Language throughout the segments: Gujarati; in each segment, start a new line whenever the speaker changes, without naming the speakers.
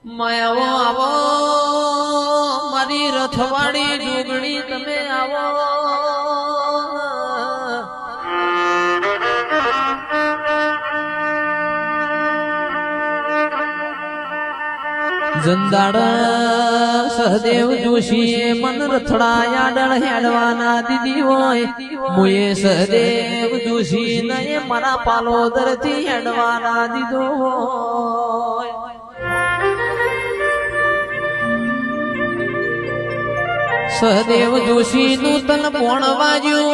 માયાવો આવો મારી રથવાડી જોગણી તમે આવો જંદાડ સહદેવ જોશીએ મન રથડાયા ડળ હેડવાના દીધી હોય મુએ સહદેવ જોશી ને મારા પાલોદર થી હેડવાના દીધો હોય સહદેવ જોશી નું તન પોણ વાજ્યું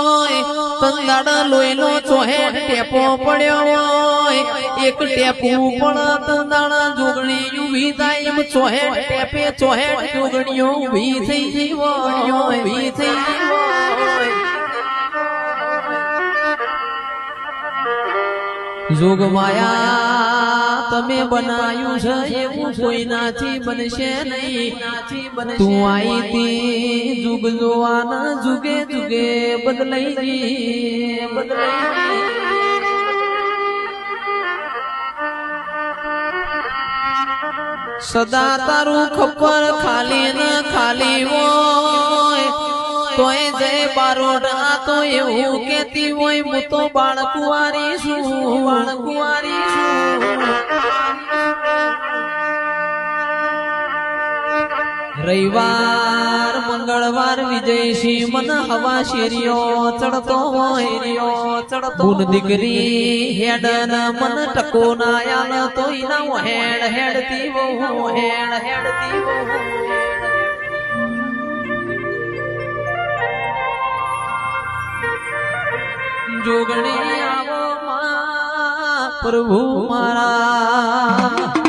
હોય તંદાડા લોહીનો ચોહેટ ટેપો પડ્યો હોય એક ટેપું પણ તંદાડા જોગણી ઊભી થાય એમ ચોહેટ ટેપે ચોહેટ જોગણીઓ ઊભી થઈ ગઈ હોય ઊભી થઈ ગઈ હોય જોગમાયા તમે બનાયું છે એવું કોઈનાથી બનશે નહીં તું આઈ તી જુગ જોવાના જુગે જુગે બદલાઈ સદા તારું ખબર ખાલી ન ખાલી હોય તોય જય બારોટ આ તો એવું કેતી હોય હું તો બાળકુવારી છું રવિવાર મંગળવાર વિજયસિંહ મન હવા શેરીઓ ચડતો હોય ગુણ દીકરી હેડ ન મન ટકો ના આલ તો ના હેડ હેડતી બહુ જોગણી આવો પ્રભુ મારા